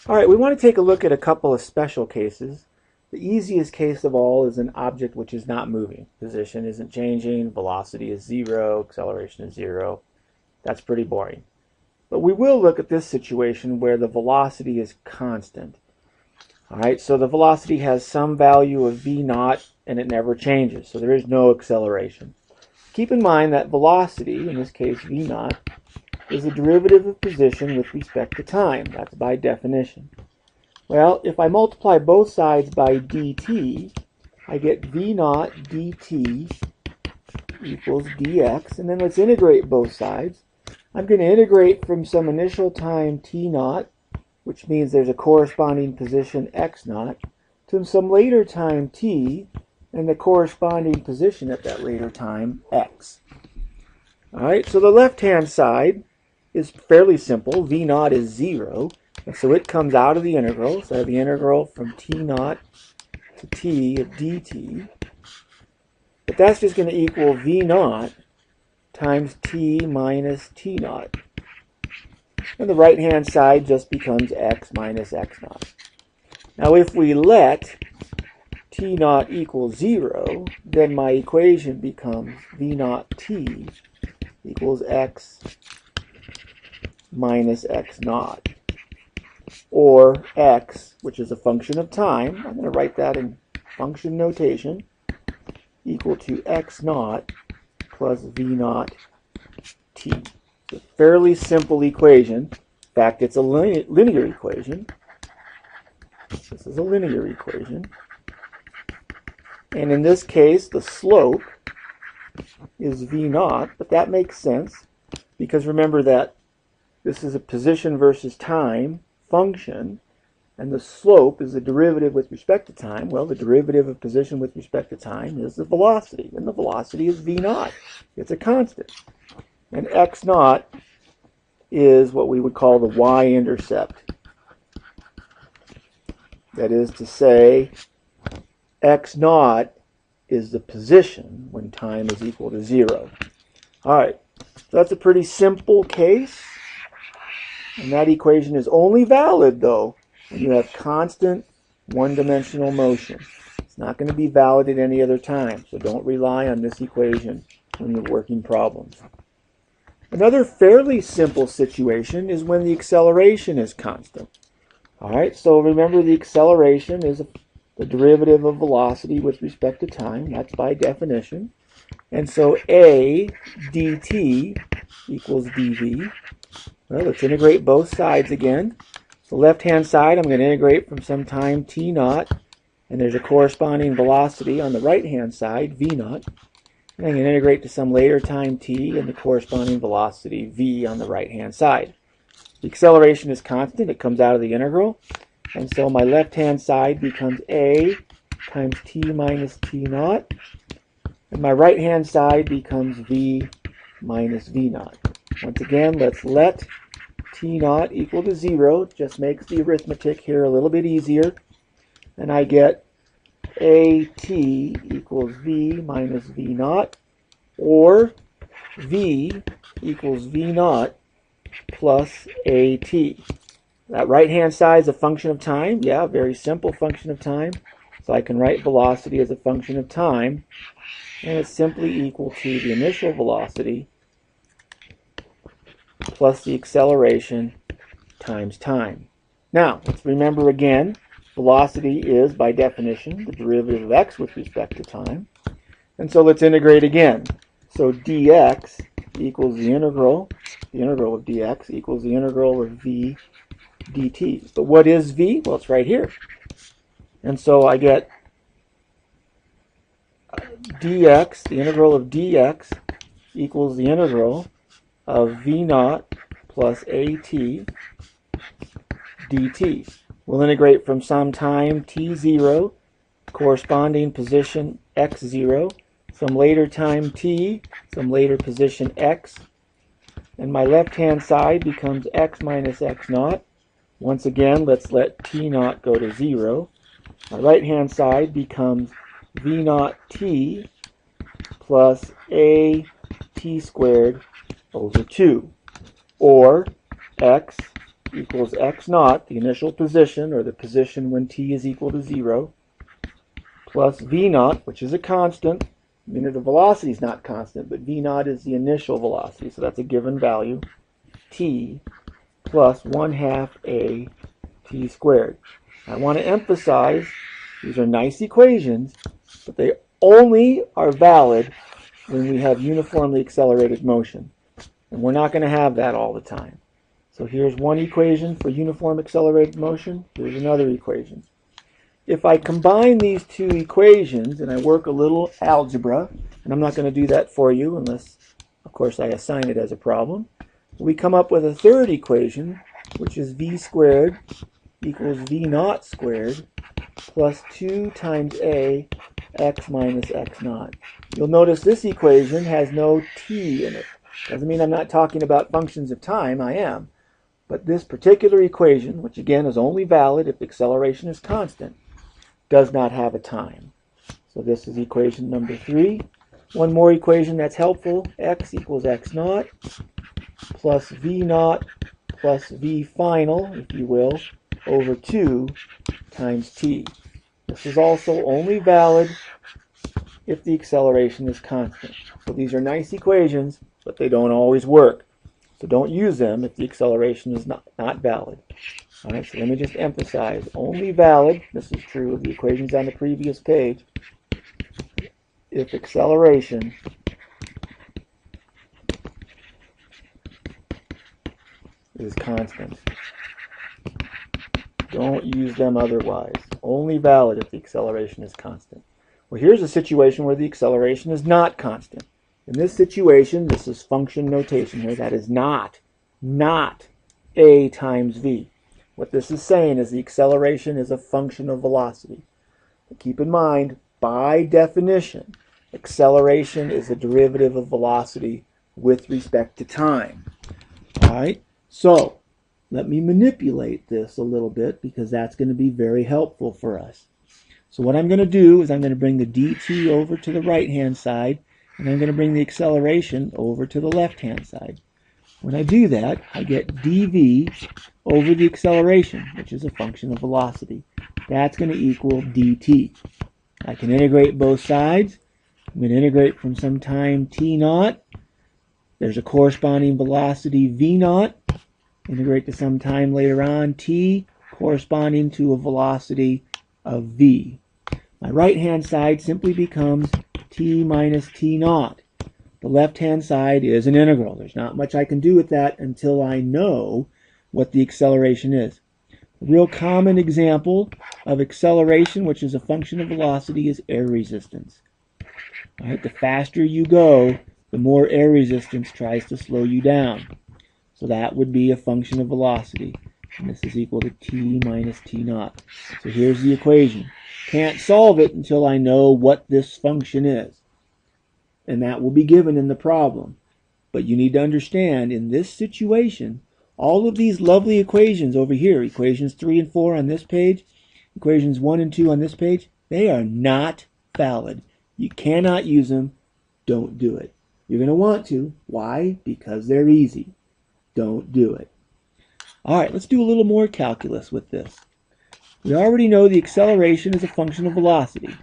All right, we want to take a look at a couple of special cases. The easiest case of all is an object which is not moving. Position isn't changing, velocity is zero, acceleration is zero. That's pretty boring. But we will look at this situation where the velocity is constant. All right, so the velocity has some value of v naught and it never changes, so there is no acceleration. Keep in mind that velocity, in this case v naught, is the derivative of position with respect to time. That's by definition. Well, if I multiply both sides by dt, I get v naught dt equals dx, and then let's integrate both sides. I'm going to integrate from some initial time t naught, which means there's a corresponding position x naught, to some later time t, and the corresponding position at that later time x. All right, so the left-hand side is fairly simple. V naught is 0, and so it comes out of the integral. So I have the integral from t naught to t of dt. But that's just going to equal v naught times t minus t naught. And the right-hand side just becomes x minus x naught. Now if we let t naught equal 0, then my equation becomes v naught t equals x minus x naught, or x, which is a function of time, I'm going to write that in function notation, equal to x naught plus v naught t. It's a fairly simple equation. In fact, it's a linear equation. This is a linear equation. And in this case, the slope is v naught, but that makes sense because remember that this is a position versus time function, and the slope is the derivative with respect to time. Well, the derivative of position with respect to time is the velocity, and the velocity is v naught. It's a constant. And x naught is what we would call the y-intercept. That is to say, x naught is the position when time is equal to 0. All right, so that's a pretty simple case. And that equation is only valid, though, when you have constant one-dimensional motion. It's not going to be valid at any other time, so don't rely on this equation when you're working problems. Another fairly simple situation is when the acceleration is constant. All right, so remember the acceleration is the derivative of velocity with respect to time. That's by definition. And so a dt equals dv. Well, let's integrate both sides again. The left-hand side, I'm going to integrate from some time t naught, and there's a corresponding velocity on the right-hand side, v naught. And I'm going to integrate to some later time t and the corresponding velocity v on the right-hand side. The acceleration is constant. It comes out of the integral. And so my left-hand side becomes a times t minus t naught. And my right-hand side becomes v minus v naught. Once again, let's let t naught equal to 0. Just makes the arithmetic here a little bit easier. And I get at equals v minus v naught, or v equals v naught plus at. That right-hand side is a function of time. Yeah, very simple function of time. So I can write velocity as a function of time. And it's simply equal to the initial velocity plus the acceleration times time. Now, let's remember again, velocity is, by definition, the derivative of x with respect to time. And so let's integrate again. So dx equals the integral of dx equals the integral of v dt. But what is v? Well, it's right here. And so I get dx, the integral of dx equals the integral of v naught plus at dt. We'll integrate from some time t0, corresponding position x0, some later time t, some later position x, and my left-hand side becomes x minus x naught. Once again, let's let t naught go to 0. My right-hand side becomes v naught t plus a t squared over 2, or x equals x naught, the initial position, or the position when t is equal to 0, plus v naught, which is a constant. I mean, the velocity is not constant, but v naught is the initial velocity, so that's a given value, t, plus 1/2 a t squared. I want to emphasize these are nice equations, but they only are valid when we have uniformly accelerated motion. And we're not going to have that all the time. So here's one equation for uniform accelerated motion. Here's another equation. If I combine these two equations and I work a little algebra, and I'm not going to do that for you unless, of course, I assign it as a problem, we come up with a third equation, which is v squared equals v naught squared plus 2 times a x minus x naught. You'll notice this equation has no t in it. Doesn't mean I'm not talking about functions of time, I am. But this particular equation, which again is only valid if acceleration is constant, does not have a time. So this is equation number 3. One more equation that's helpful, x equals x naught plus v naught plus v final, if you will, over 2 times t. This is also only valid if the acceleration is constant. So these are nice equations, but they don't always work. So don't use them if the acceleration is not valid. All right, so let me just emphasize, only valid, this is true of the equations on the previous page, if acceleration is constant. Don't use them otherwise. Only valid if the acceleration is constant. Well, here's a situation where the acceleration is not constant. In this situation, this is function notation here. That is not a times v. What this is saying is the acceleration is a function of velocity. But keep in mind, by definition, acceleration is a derivative of velocity with respect to time. All right? So, let me manipulate this a little bit because that's going to be very helpful for us. So what I'm going to do is I'm going to bring the dt over to the right-hand side, and I'm going to bring the acceleration over to the left-hand side. When I do that, I get dv over the acceleration, which is a function of velocity. That's going to equal dt. I can integrate both sides. I'm going to integrate from some time t naught. There's a corresponding velocity v naught. Integrate to some time later on t corresponding to a velocity of v. My right-hand side simply becomes t minus t naught. The left-hand side is an integral. There's not much I can do with that until I know what the acceleration is. A real common example of acceleration, which is a function of velocity, is air resistance. All right, the faster you go, the more air resistance tries to slow you down. So that would be a function of velocity. And this is equal to t minus t naught. So here's the equation. Can't solve it until I know what this function is. And that will be given in the problem. But you need to understand, in this situation, all of these lovely equations over here, equations 3 and 4 on this page, equations 1 and 2 on this page, they are not valid. You cannot use them. Don't do it. You're going to want to. Why? Because they're easy. Don't do it. All right, let's do a little more calculus with this. We already know the acceleration is a function of velocity.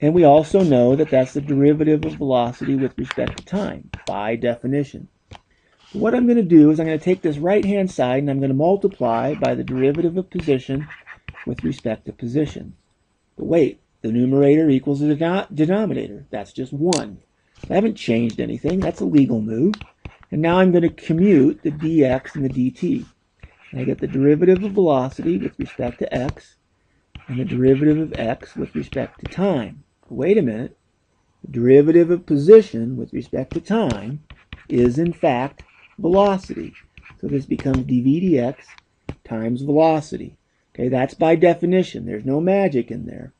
And we also know that that's the derivative of velocity with respect to time, by definition. So what I'm going to do is I'm going to take this right-hand side and I'm going to multiply by the derivative of position with respect to position. But wait, the numerator equals the denominator. That's just 1. I haven't changed anything. That's a legal move. And now I'm going to commute the dx and the dt. And I get the derivative of velocity with respect to x and the derivative of x with respect to time. Wait a minute. The derivative of position with respect to time is, in fact, velocity. So this becomes dv dx times velocity. Okay, that's by definition. There's no magic in there.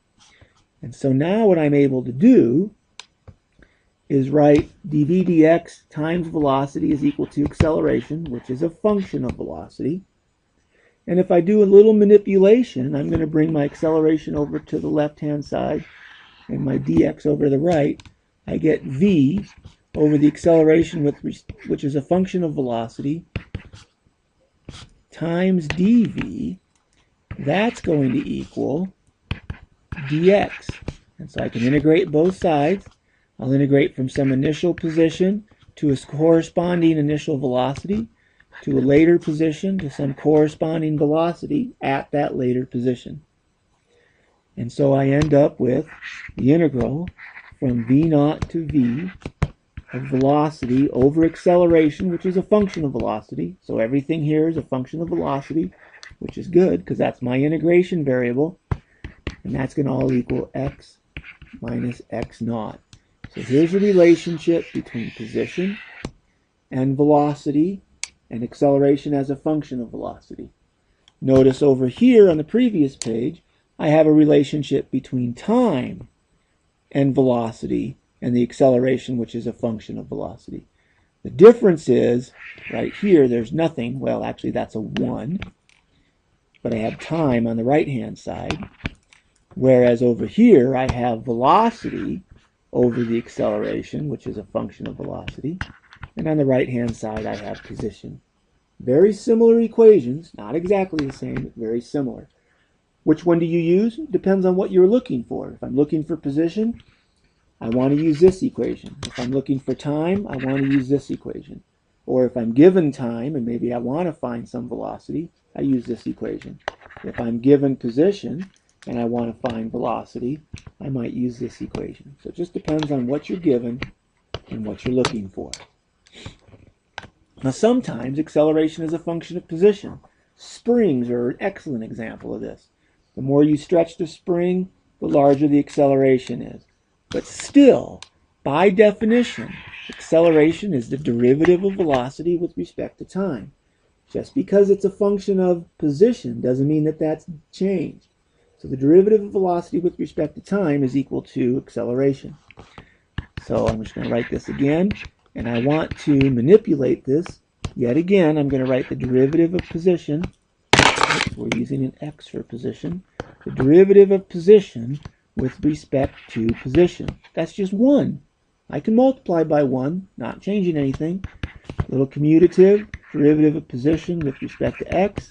And so now what I'm able to do is write dv dx times velocity is equal to acceleration, which is a function of velocity. And if I do a little manipulation, I'm going to bring my acceleration over to the left-hand side and my dx over to the right. I get v over the acceleration, which is a function of velocity, times dv, that's going to equal dx. And so I can integrate both sides. I'll integrate from some initial position to a corresponding initial velocity, to a later position to some corresponding velocity at that later position. And so I end up with the integral from v0 to v of velocity over acceleration, which is a function of velocity. So everything here is a function of velocity, which is good because that's my integration variable. And that's going to all equal x minus x0. So here's the relationship between position and velocity and acceleration as a function of velocity. Notice over here on the previous page, I have a relationship between time and velocity and the acceleration, which is a function of velocity. The difference is, right here, there's nothing. Well, actually, that's a 1. But I have time on the right-hand side. Whereas over here, I have velocity over the acceleration, which is a function of velocity. And on the right-hand side, I have position. Very similar equations, not exactly the same, but very similar. Which one do you use? Depends on what you're looking for. If I'm looking for position, I want to use this equation. If I'm looking for time, I want to use this equation. Or if I'm given time and maybe I want to find some velocity, I use this equation. If I'm given position and I want to find velocity, I might use this equation. So it just depends on what you're given and what you're looking for. Now sometimes acceleration is a function of position. Springs are an excellent example of this. The more you stretch the spring, the larger the acceleration is. But still, by definition, acceleration is the derivative of velocity with respect to time. Just because it's a function of position doesn't mean that that's changed. So the derivative of velocity with respect to time is equal to acceleration. So I'm just going to write this again. And I want to manipulate this. Yet again, I'm going to write the derivative of position. Oops, we're using an x for position. The derivative of position with respect to position. That's just 1. I can multiply by 1, not changing anything. Little commutative, derivative of position with respect to x,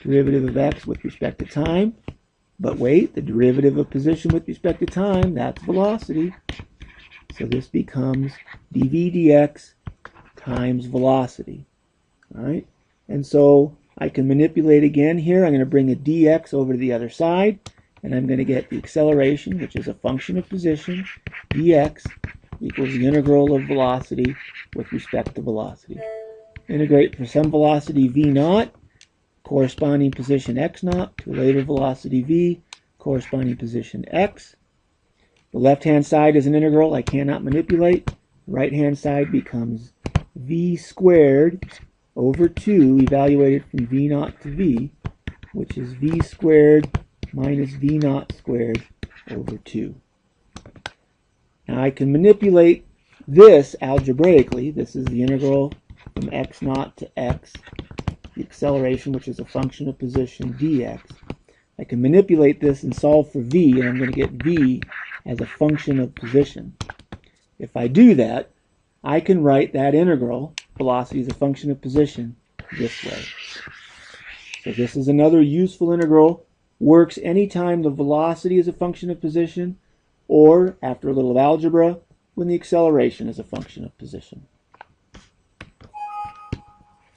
derivative of x with respect to time. But wait, the derivative of position with respect to time, that's velocity. So this becomes dv dx times velocity. All right? And so I can manipulate again here. I'm going to bring a dx over to the other side. And I'm going to get the acceleration, which is a function of position, dx equals the integral of velocity with respect to velocity. Integrate for some velocity v0, corresponding position x0, to a later velocity v, corresponding position x. The left-hand side is an integral I cannot manipulate. The right-hand side becomes v squared over 2, evaluated from v0 to v, which is v squared minus v0 squared over 2. Now I can manipulate this algebraically. This is the integral from x0 to x, the acceleration, which is a function of position, dx. I can manipulate this and solve for v, and I'm going to get v as a function of position. If I do that, I can write that integral, velocity as a function of position, this way. So this is another useful integral. Works anytime the velocity is a function of position, or, after a little algebra, when the acceleration is a function of position.